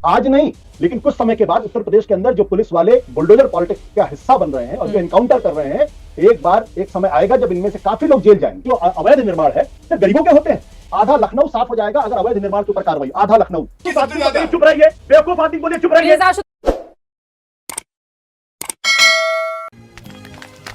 आज नहीं, लेकिन कुछ समय के बाद उत्तर प्रदेश के अंदर जो पुलिस वाले बुलडोजर पॉलिटिक्स का हिस्सा बन रहे हैं और जो एनकाउंटर कर रहे हैं, एक समय आएगा जब इनमें से काफी लोग जेल जाएंगे। जो अवैध निर्माण है सिर्फ गरीबों के होते हैं। आधा लखनऊ साफ हो जाएगा अगर अवैध निर्माण के ऊपर कार्रवाई। आधा लखनऊ। चुप रहिए, बेवकूफ आदमी बोलिए, चुप रहिए।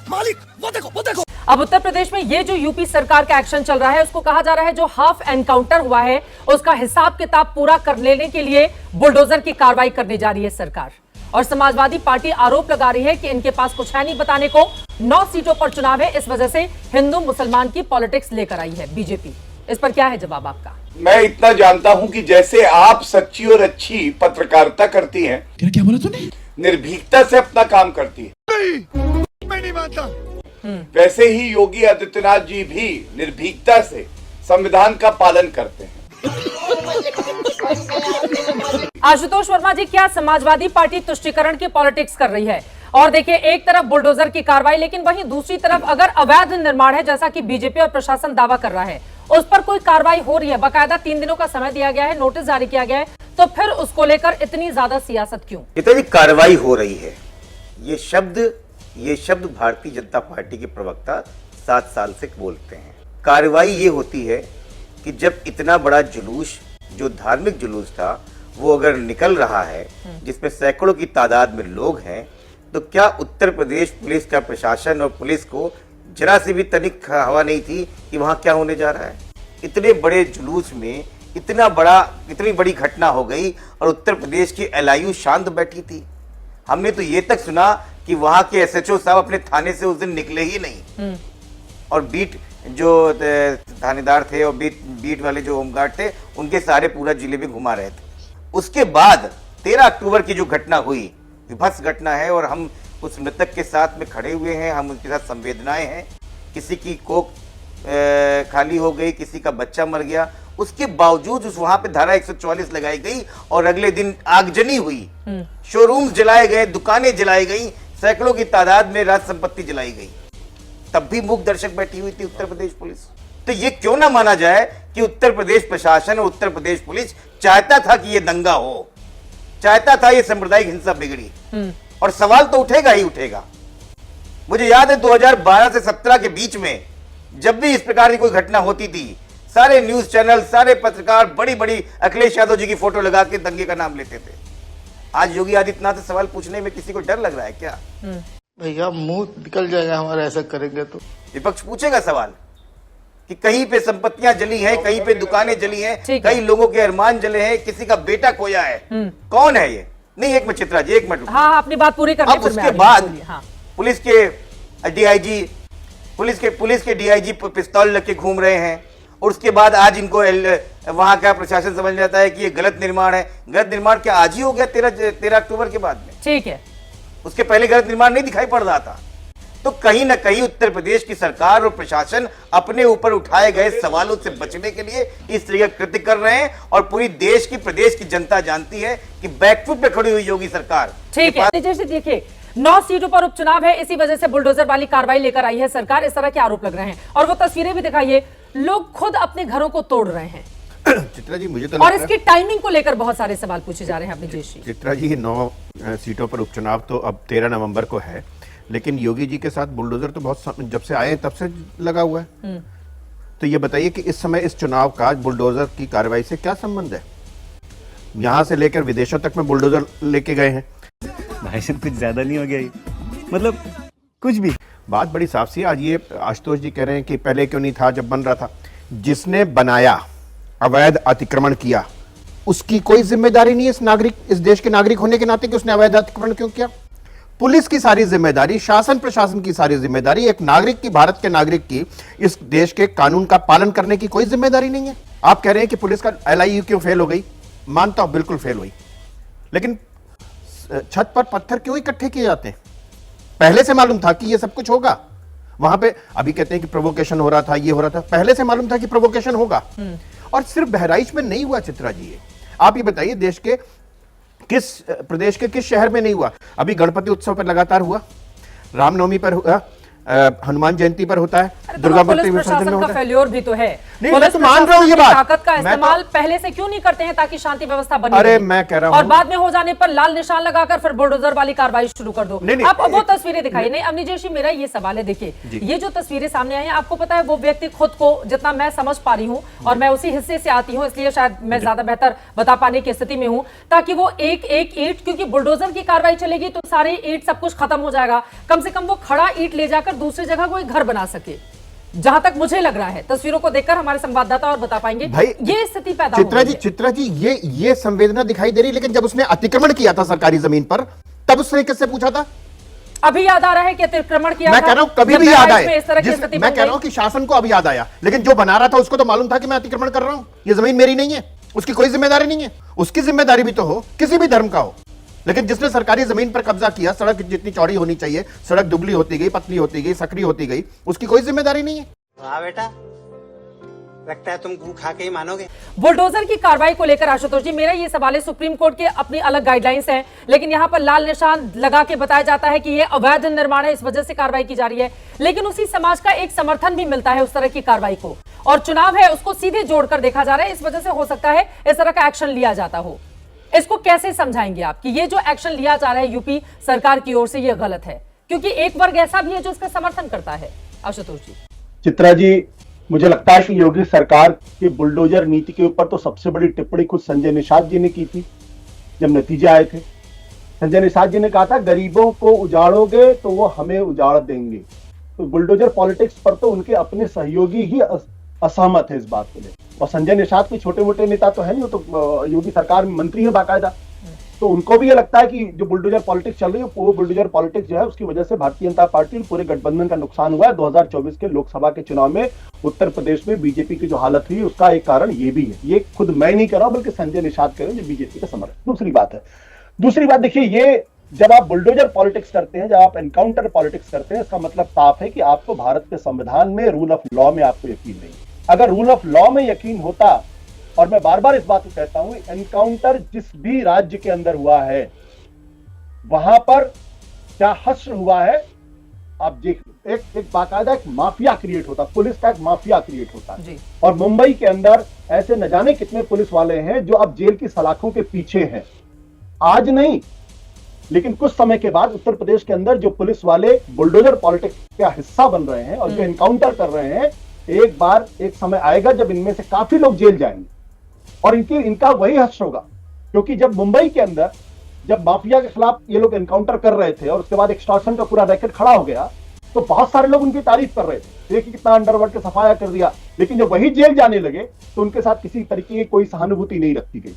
मालिक वो देखो। अब उत्तर प्रदेश में ये जो यूपी सरकार का एक्शन चल रहा है, उसको कहा जा रहा है जो हाफ एनकाउंटर हुआ है उसका हिसाब किताब पूरा कर लेने के लिए बुलडोजर की कार्रवाई करने जा रही है सरकार। और समाजवादी पार्टी आरोप लगा रही है कि इनके पास कुछ है नहीं बताने को। 9 सीटों पर चुनाव है, इस वजह से हिंदू मुसलमान की पॉलिटिक्स लेकर आई है बीजेपी। इस पर क्या है जवाब आपका? मैं इतना जानता हूं कि जैसे आप सच्ची और अच्छी पत्रकारिता करती हैं, क्या बोला तूने? निर्भीकता से अपना काम करती है, मैं नहीं मानता। वैसे ही योगी आदित्यनाथ जी भी निर्भीकता से संविधान का पालन करते हैं। आशुतोष वर्मा जी, क्या समाजवादी पार्टी तुष्टीकरण की पॉलिटिक्स कर रही है? और देखिए, एक तरफ बुलडोजर की कार्रवाई, लेकिन वहीं दूसरी तरफ अगर अवैध निर्माण है जैसा कि बीजेपी और प्रशासन दावा कर रहा है, उस पर कोई कार्रवाई हो रही है, बाकायदा 3 दिनों का समय दिया गया है, नोटिस जारी किया गया है, तो फिर उसको लेकर इतनी ज्यादा सियासत क्यों? इतनी कार्रवाई हो रही है। ये शब्द भारतीय जनता पार्टी के प्रवक्ता 7 साल से बोलते हैं। कार्रवाई ये होती है कि जब इतना बड़ा जुलूस, जो धार्मिक जुलूस था, वो अगर निकल रहा है जिसमें सैकड़ों की तादाद में लोग हैं, तो क्या उत्तर प्रदेश पुलिस का प्रशासन और पुलिस को जरा सी भी तनिक हवा नहीं थी कि वहां क्या होने जा रहा है? इतने बड़े जुलूस में इतनी बड़ी घटना हो गई और उत्तर प्रदेश की एलआईयू शांत बैठी थी। हमने तो ये तक सुना कि वहां के एसएचओ साहब अपने थाने से उस दिन निकले ही नहीं, और बीट जो थानेदार थे और बीट वाले जो होमगार्ड थे, उनके सारे पूरा जिले में घुमा रहे थे। उसके बाद 13 अक्टूबर की जो घटना हुई, विभत्स घटना है, और हम उस मृतक के साथ में खड़े हुए हैं, हम उनके साथ संवेदनाएं हैं। किसी की कोख खाली हो गई, किसी का बच्चा मर गया, उसके बावजूद वहां पे धारा 144 लगाई गई और अगले दिन आगजनी हुई, शोरूम जलाए गए, दुकानें जलाई गई, सैकड़ों की तादाद में राज संपत्ति जलाई गई। तब भी मूक दर्शक बैठी हुई थी उत्तर प्रदेश पुलिस। तो ये क्यों ना माना जाए कि उत्तर प्रदेश प्रशासन और उत्तर प्रदेश पुलिस चाहता था कि ये दंगा हो, चाहता था ये सांप्रदायिक हिंसा बिगड़ी, और सवाल तो उठेगा ही उठेगा। मुझे याद है 2012 से 17 के बीच में जब भी इस प्रकार की कोई घटना होती थी, सारे न्यूज चैनल, सारे पत्रकार बड़ी बड़ी अखिलेश यादव जी की फोटो लगा के दंगे का नाम लेते थे। आज योगी आदित्यनाथ से सवाल पूछने में किसी को डर लग रहा है क्या? भैया मुंह निकल जाएगा हमारा, ऐसा करेंगे तो। विपक्ष पूछेगा सवाल कि कहीं पे संपत्तियां जली हैं, कहीं पे दुकानें जली हैं, कई लोगों के अरमान जले हैं, किसी का बेटा खोया है, कौन है ये? नहीं, एक मिनट चित्रा जी, एक मिनट। हाँ, अपनी बात पूरी करने। अब उसके बाद पुलिस के डीआईजी पिस्तौल लेके घूम रहे हैं, और उसके बाद आज इनको वहां का प्रशासन समझ जाता है कि ये गलत निर्माण है। गलत निर्माण क्या आज ही हो गया 13 अक्टूबर के बाद में? ठीक है, उसके पहले गलत निर्माण नहीं दिखाई पड़ रहा था। तो कहीं ना कहीं उत्तर प्रदेश की सरकार और प्रशासन अपने ऊपर उठाए गए सवालों से बचने के लिए इस तरह कृत्य कर रहे हैं, और पूरी प्रदेश की जनता जानती है कि बैकफुट पे खड़ी हुई योगी सरकार। ठीक है, जैसे देखिए 9 सीटों पर उपचुनाव है, इसी वजह से बुलडोजर वाली कार्रवाई लेकर आई है सरकार, इस तरह के आरोप लग रहे हैं। और वो तस्वीरें भी दिखाइए, लोग खुद अपने घरों को तोड़ रहे हैं। चित्रा जी, मुझे तो और इसकी टाइमिंग को लेकर बहुत सारे सवाल पूछे जा रहे हैं अपनी जी। चित्रा जी, 9 सीटों पर उपचुनाव तो अब 13 नवंबर को है, लेकिन योगी जी के साथ बुलडोजर तो बहुत जब से आए तब से लगा हुआ है। तो ये बताइए कि इस समय इस चुनाव का बुलडोजर की कार्रवाई से क्या संबंध है? यहां से लेकर विदेशों तक में बुलडोजर लेके गए हैं। भाई साहब, कुछ ज्यादा नहीं हो गया ये? मतलब कुछ भी। बात बड़ी साफ सी है। आज ये आशुतोष जी कह रहे हैं कि पहले क्यों नहीं था जब बन रहा था। जिसने बनाया, अवैध अतिक्रमण किया, उसकी कोई जिम्मेदारी नहीं है इस देश के नागरिक होने के नाते कि उसने अवैध अतिक्रमण क्यों किया। पुलिस की सारी जिम्मेदारी, शासन प्रशासन की सारी जिम्मेदारी, एक नागरिक की, भारत के नागरिक की इस देश के कानून का पालन करने की कोई जिम्मेदारी नहीं है। आप कह रहे हैं कि पुलिस का एलआईयू क्यों फेल हो गई? मानता हूं, बिल्कुल फेल हुई, लेकिन छत पर पत्थर क्यों इकट्ठे किए जाते हैं? पहले से मालूम था कि ये सब कुछ होगा। वहां पे अभी कहते हैं कि प्रोवोकेशन हो रहा था, ये हो रहा था, पहले से मालूम था कि प्रोवोकेशन होगा। और सिर्फ बहराइच में नहीं हुआ चित्रा जी। आप ये बताइए, देश के प्रदेश के किस शहर में नहीं हुआ? अभी गणपति उत्सव पर लगातार हुआ, रामनवमी पर हुआ, हनुमान जयंती पर होता है, दुर्गा पूजा में फेल्योर भी तो है। नहीं, मैं पुलिस तो मान रहा हूं ये प्रशासन की बात। ताकत का मैं तो- इस्तेमाल पहले से क्यों नहीं करते हैं ताकि शांति व्यवस्था बनी अरे रहे? मैं कह रहा और हूं- बाद में हो जाने पर लाल निशान लगाकर फिर बुलडोजर वाली कार्रवाई शुरू कर दो। नहीं, आप वो तस्वीरें दिखाइए। नहीं अवनीश जी, मेरा ये सवाल है, देखिए ये जो तस्वीरें सामने आई हैं, आपको पता है वो व्यक्ति खुद को जितना मैं समझ पा रही हूं, और मैं उसी हिस्से से आती हूं, इसलिए शायद मैं ज्यादा बेहतर बता पाने की स्थिति में हूं, ताकि वो एक एक ईंट, क्योंकि बुलडोजर की कार्रवाई चलेगी तो सारे ईंट सब कुछ खत्म हो जाएगा, कम से कम वो खड़ा ईंट ले जाकर दूसरी जगह कोई घर बना सके, जहां तक मुझे लग रहा है। तस्वीरों को देखकर हमारे संवाददाता और बता पाएंगे भाई, ये स्थिति पैदा हो गई है। चित्रा जी ये संवेदना दिखाई दे रही, लेकिन जब उसने अतिक्रमण किया था सरकारी जमीन पर, तब उसने किससे पूछा था? अभी याद आ रहा है कि अतिक्रमण किया मैं था? कह रहा हूं कभी जब भी याद बहराइच में आए। इस तरह की स्थिति मैं बन कह रहा हूं गई। कि शासन को अभी याद आया, लेकिन जो बना रहा था उसको तो मालूम था कि मैं अतिक्रमण कर रहा हूं, ये जमीन मेरी नहीं है, उसकी कोई जिम्मेदारी नहीं है। उसकी जिम्मेदारी भी तो हो, किसी भी धर्म का हो, लेकिन जिसने सरकारी जमीन पर कब्जा किया, सड़क जितनी चौड़ी होनी चाहिए, सड़क दुबली होती गई, पतली होती गई, सकरी होती गई, उसकी कोई जिम्मेदारी नहीं है। वाह बेटा, लगता है तुम गू खा के ही मानोगे। बुलडोजर की कार्रवाई को लेकर आशुतोष जी, मेरा ये सवाल है, सुप्रीम कोर्ट के अपनी अलग गाइडलाइंस हैं, लेकिन यहां पर लाल निशान लगा के बताया जाता है कि ये अवैध निर्माण है, इस वजह से कार्रवाई की जा रही है, लेकिन उसी समाज का एक समर्थन भी मिलता है उस तरह की कार्रवाई को, और चुनाव है उसको सीधे जोड़कर देखा जा रहा है, इस वजह से हो सकता है इस तरह का एक्शन लिया जाता हो। इसको कैसे समझाएंगे आप कि ये जो एक्शन लिया जा रहा है यूपी सरकार की ओर से, ये गलत है, क्योंकि एक वर्ग ऐसा भी है जो इसका समर्थन करता है? आशुतोष जी। चित्रा जी, मुझे लगता है कि योगी सरकार की बुलडोजर नीति के ऊपर तो सबसे बड़ी टिप्पणी खुद संजय निषाद जी ने की थी जब नतीजे आए थे। संजय निषाद जी ने कहा था, गरीबों को उजाड़ोगे तो वो हमें उजाड़ देंगे। तो बुलडोजर पॉलिटिक्स पर तो उनके अपने सहयोगी ही असहमत है इस बात को लेकर। और संजय निषाद के छोटे मोटे नेता तो है नहीं, वो तो योगी सरकार में मंत्री है बाकायदा, तो उनको भी ये लगता है कि जो बुलडोजर पॉलिटिक्स चल रही है, वो बुलडोजर पॉलिटिक्स जो है उसकी वजह से भारतीय जनता पार्टी पूरे गठबंधन का नुकसान हुआ है। 2024 के लोकसभा के चुनाव में उत्तर प्रदेश में बीजेपी की जो हालत हुई, उसका एक कारण ये भी है। ये खुद मैं नहीं कर रहा, बल्कि संजय निषाद कह रहे हैं जो बीजेपी का समर्थक। दूसरी बात देखिए, ये जब आप बुलडोजर पॉलिटिक्स करते हैं, जब आप एनकाउंटर पॉलिटिक्स करते हैं, इसका मतलब साफ है कि आपको भारत के संविधान में, रूल ऑफ लॉ में आपको यकीन नहीं। अगर रूल ऑफ लॉ में यकीन होता, और मैं बार बार इस बात को कहता हूं, एनकाउंटर जिस भी राज्य के अंदर हुआ है वहां पर क्या हश्र हुआ है आप देख, एक बाकायदा एक माफिया क्रिएट होता, पुलिस का एक माफिया क्रिएट होता है। और मुंबई के अंदर ऐसे न जाने कितने पुलिस वाले हैं जो अब जेल की सलाखों के पीछे हैं। आज नहीं, लेकिन कुछ समय के बाद उत्तर प्रदेश के अंदर जो पुलिस वाले बुलडोजर पॉलिटिक्स का हिस्सा बन रहे हैं और जो एनकाउंटर कर रहे हैं, एक समय आएगा जब इनमें से काफी लोग जेल जाएंगे, और इनका वही हश्र होगा। क्योंकि जब मुंबई के अंदर जब माफिया के खिलाफ ये लोग एनकाउंटर कर रहे थे और उसके बाद एक्सटॉर्शन का पूरा रैकेट खड़ा हो गया, तो बहुत सारे लोग उनकी तारीफ कर रहे थे, देखिए कितना अंडरवर्ल्ड का सफाया कर दिया। लेकिन जब वही जेल जाने लगे तो उनके साथ किसी तरीके की कोई सहानुभूति नहीं रखी गई।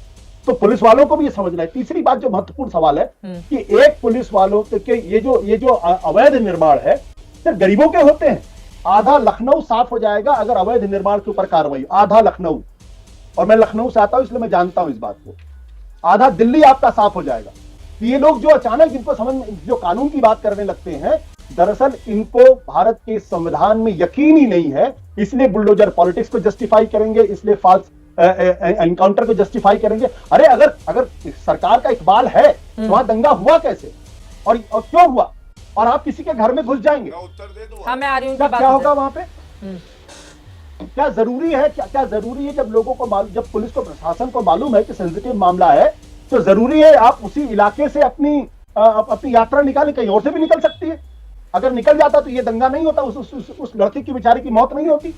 तो पुलिस वालों को भी ये समझना है। तीसरी बात जो महत्वपूर्ण सवाल है कि एक पुलिस वालों के ये जो अवैध निर्माण है सिर्फ गरीबों के होते हैं। आधा लखनऊ साफ हो जाएगा अगर अवैध निर्माण के ऊपर कार्रवाई, आधा लखनऊ, और मैं लखनऊ से आता हूं इसलिए मैं जानता हूं इस बात को, आधा दिल्ली आपका साफ हो जाएगा। ये लोग जो अचानक जिनको जो कानून की बात करने लगते हैं, दरअसल इनको भारत के संविधान में यकीन ही नहीं है, इसलिए बुलडोजर पॉलिटिक्स को जस्टिफाई करेंगे, इसलिए फॉल्स एनकाउंटर को जस्टिफाई करेंगे। अरे अगर सरकार का इकबाल है तो वहां दंगा हुआ कैसे और क्यों हुआ, और आप किसी के घर में घुस जाएंगे, उत्तर दे दो। हाँ, मैं आ रही हूँ। क्या होगा वहां पे? क्या जरूरी है, क्या जरूरी है जब लोगों को मालूम, जब पुलिस को, प्रशासन को मालूम है कि सेंसिटिव मामला है, तो जरूरी है आप उसी इलाके से अपनी यात्रा निकालें, कहीं और से भी निकल सकती है। अगर निकल जाता तो ये दंगा नहीं होता, उस लड़की की बेचारी की मौत नहीं होती।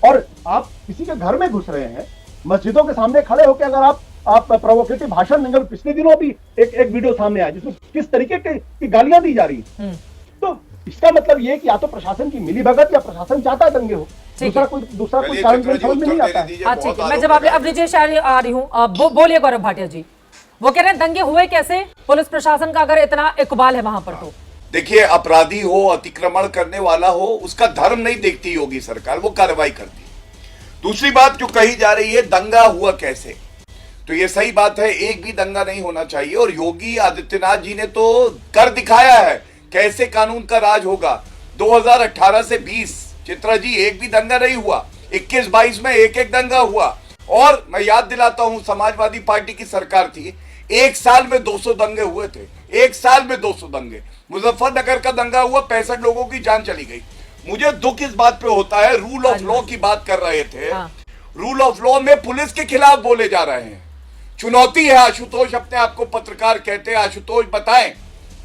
और आप किसी के घर में घुस रहे हैं, मस्जिदों के सामने खड़े होकर अगर आप प्रोवोकेटिव भाषण देंगे, पिछले दिनों भी एक वीडियो सामने आया जिसमें किस तरीके की गालियां दी जा रही है। तो इसका मतलब ये कि या तो प्रशासन की मिलीभगत या प्रशासन चाहता है दंगे हो, दूसरा कोई कारण समझ में नहीं आता है। हाँ, ठीक है, मैं जवाब अब विजय शाह आ रही हूँ। बोलिए गौरव भाटिया जी, वो कह रहे हैं दंगे हुए कैसे, पुलिस प्रशासन का अगर इतना इकबाल है वहां पर तो। देखिए, अपराधी हो, अतिक्रमण करने वाला हो, उसका धर्म नहीं देखती योगी सरकार, वो कार्रवाई करती। दूसरी बात जो कही जा रही है, दंगा हुआ कैसे, तो ये सही बात है, एक भी दंगा नहीं होना चाहिए। और योगी आदित्यनाथ जी ने तो कर दिखाया है कैसे कानून का राज होगा। 2018 से 20 चित्रा जी, एक भी दंगा नहीं हुआ। 21-22 में एक दंगा हुआ। और मैं याद दिलाता हूं, समाजवादी पार्टी की सरकार थी, एक साल में 200 दंगे हुए थे, एक साल में 200 दंगे। मुजफ्फरनगर का दंगा हुआ, 65 लोगों की जान चली गई। मुझे दुख इस बात पे होता है, रूल ऑफ लॉ की बात कर रहे थे, रूल ऑफ लॉ में पुलिस के खिलाफ बोले जा रहे हैं। चुनौती है, आशुतोष अपने आप को पत्रकार कहते हैं, आशुतोष बताएं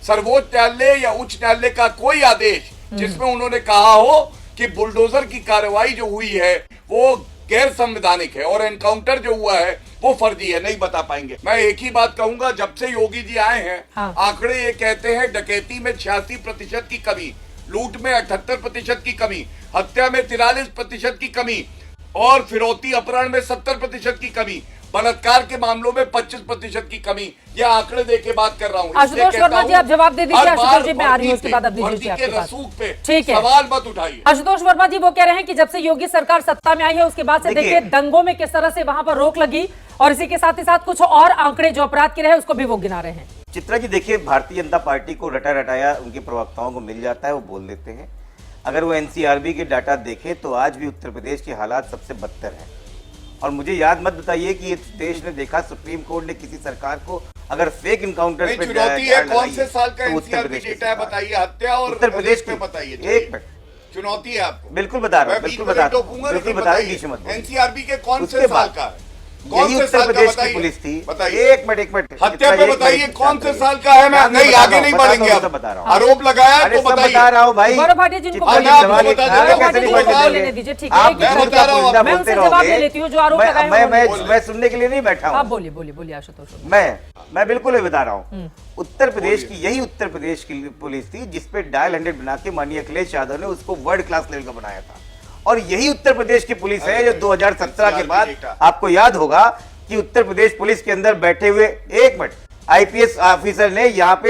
सर्वोच्च न्यायालय या उच्च न्यायालय का कोई आदेश जिसमें उन्होंने कहा हो कि बुलडोजर की कार्रवाई जो हुई है वो गैर संवैधानिक है और एनकाउंटर जो हुआ है वो फर्जी है, नहीं बता पाएंगे। मैं एक ही बात कहूंगा, जब से योगी जी आए हैं आंकड़े ये कहते हैं डकैती में 86% की कमी, लूट में 78% की कमी, हत्या में 43% की कमी और फिरौती अपहरण में 70% की कमी, बलात्कार के मामलों में 25% की कमी। ये आंकड़े दे के बात कर रहा हूँ। आशुतोष वर्मा जी आप जवाब दे दीजिए। आशुतोष जी मैं आ रही हूँ, उसके बाद अब दीजिए आपके पास। ठीक है, सवाल मत उठाइए। आशुतोष वर्मा जी वो कह रहे हैं कि जब से योगी सरकार सत्ता में आई है उसके बाद से देखिए दंगों में किस तरह से वहां पर रोक लगी और इसी के साथ ही साथ कुछ और आंकड़े जो अपराध के रहे उसको भी वो गिना रहे हैं। चित्रा जी देखिए, भारतीय जनता पार्टी को रटा रटाया उनके प्रवक्ताओं को मिल जाता है, वो बोल देते हैं। अगर वो एनसीआरबी के डाटा देखें तो आज भी उत्तर प्रदेश के हालात सबसे बदतर हैं। और मुझे याद मत बताइए कि ये देश ने देखा सुप्रीम कोर्ट ने किसी सरकार को अगर फेक इनकाउंटर पे चुनौती है, कौन से साल का एनसीआरबी डेटा है बताइए, हत्या और उत्तर प्रदेश में बताइए। एक मिनट, चुनौती है आपको। बिल्कुल बता रहा हूँ, बिल्कुल बता रहा हूँ। एनसीआरबी के कौन से साल का है? यही उत्तर प्रदेश की पुलिस थी। एक मिनट हत्या पे बताइए कौन से साल का है? मैं नहीं आगे नहीं बढ़ेंगे, अब बता रहा हूँ। आरोप लगाया तो बताइए। बता रहा हूँ भाई, गौरव भाटिया जी को आप लेने दीजिए। ठीक है, मैं उनसे जवाब ले लेती हूँ जो आरोप लगाए हैं। मैं सुनने के लिए नहीं बैठा हूँ। आप बोलिए बोलिए बोलिए आशुतोष। मैं बिल्कुल ही बता रहा हूँ। उत्तर प्रदेश की यही उत्तर प्रदेश की पुलिस थी जिसपे डायल 100 बना के माननीय अखिलेश यादव ने उसको वर्ल्ड क्लास लेवल का बनाया था। और यही उत्तर प्रदेश की पुलिस है जो 2017 के बाद आपको याद होगा कि उत्तर प्रदेश पुलिस के अंदर बैठे हुए एक मिनट आईपीएस ऑफिसर ने यहाँ पे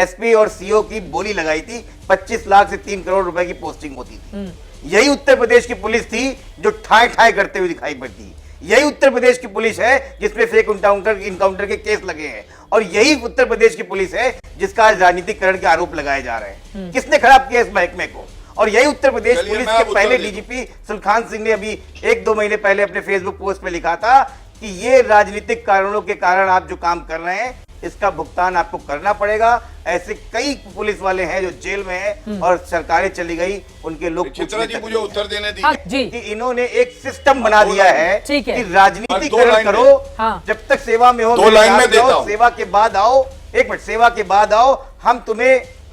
एसपी और सीओ की बोली लगाई थी, 25 लाख से 3 करोड़ रुपए की पोस्टिंग होती थी। यही उत्तर प्रदेश की पुलिस थी जो ठाए ठाए करते हुए दिखाई पड़ती। यही उत्तर प्रदेश की पुलिस है जिसमें फेक इनकाउंटर के केस लगे हैं और यही उत्तर प्रदेश की पुलिस है जिसका आज राजनीतिकरण के आरोप लगाए जा रहे हैं। किसने खराब किया इस महकमे को? और यही उत्तर प्रदेश पुलिस के पहले डीजीपी सुलखान सिंह ने अभी 1-2 महीने पहले अपने फेसबुक पोस्ट पे लिखा था कि ये राजनीतिक कारणों के कारण आप जो काम कर रहे हैं इसका भुगतान आपको करना पड़ेगा। ऐसे कई पुलिस वाले हैं जो जेल में हैं और सरकारें चली गई, उनके लोग चित्रा जी मुझे उत्तर देने दीजिए कि इन्होंने एक सिस्टम बना दिया है कि राजनीतिकरण करो, जब तक सेवा में हो 2 लाइन में देता हूं। सेवा के बाद आओ, एक मिनट, सेवा के बाद आओ,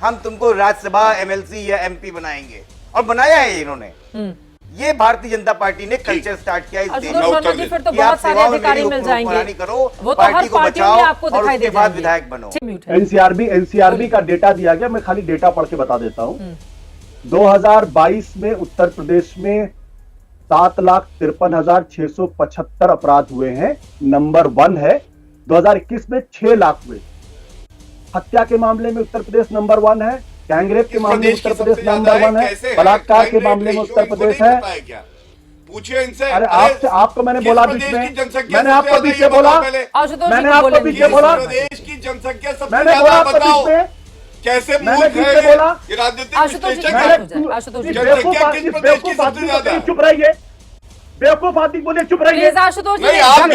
हम तुमको राज्यसभा एमएलसी या एमपी बनाएंगे। और बनाया है इन्होंने। ये भारतीय जनता पार्टी ने कल्चर स्टार्ट किया इस देश में। फिर तो बहुत सारे अधिकारी मिल जाएंगे, करो, वो तो हर पार्टी में आपको दिखाई दे बाद विधायक बनो। एनसीआरबी का डेटा दिया गया, मैं खाली डेटा पढ़ के बता देता हूँ। 2022 में उत्तर प्रदेश में 7,53,675 अपराध हुए हैं, नंबर 1 है। 2021 में 6 लाख हुए। हत्या के मामले में उत्तर प्रदेश नंबर 1 है, गैंगरेप के मामले में उत्तर प्रदेश नंबर 1 है, बलात्कार के मामले में उत्तर प्रदेश है। पूछिए इनसे। अरे आपको मैंने बोला बीच में, मैंने आपको पीछे बोला, मैंने आपको पीछे बोला, प्रदेश की जनसंख्या सबसे मैंने बोला आपको बीच में, कैसे मैंने पीछे बोला। चुप रहिए, बेवकूफ आदमी बोले चुप रहिए। आशुतोष नहीं, आप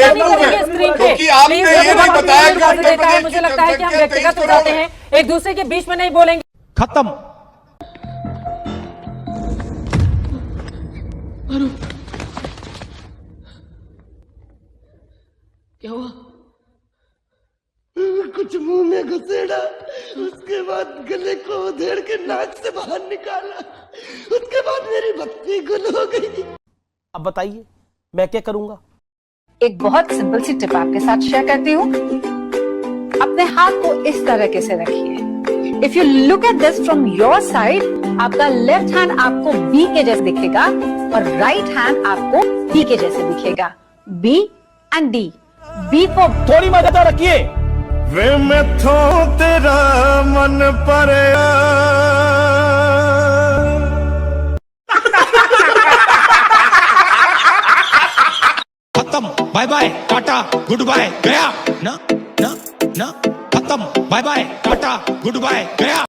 क्योंकि आपने ये नहीं बताया कि उत्तर प्रदेश मुझे लगता है कि हम व्यक्तिगत हो जाते हैं, एक दूसरे के बीच में नहीं बोलेंगे। खत्म। क्या हुआ? कुछ मुंह में घुसेड़ा, उसके बाद गले को उधेड़ के नाक से बाहर निकाला, उसके बाद मेरी बत्ती गुल हो गई। अब बताइए मैं क्या करूंगा? एक बहुत सिंपल सी टिप आपके साथ शेयर करती हूँ। अपने हाथ को इस तरह से रखिए। If you look at this from your side, आपका लेफ्ट हैंड आपको बी के जैसे दिखेगा और राइट हैंड आपको डी के जैसे दिखेगा। B and D. B for थोड़ी मदद रखिए। वे मैं थो तेरा मन पर खत्म, bye bye tata goodbye गया ना ना ना, खत्म bye bye tata goodbye गया।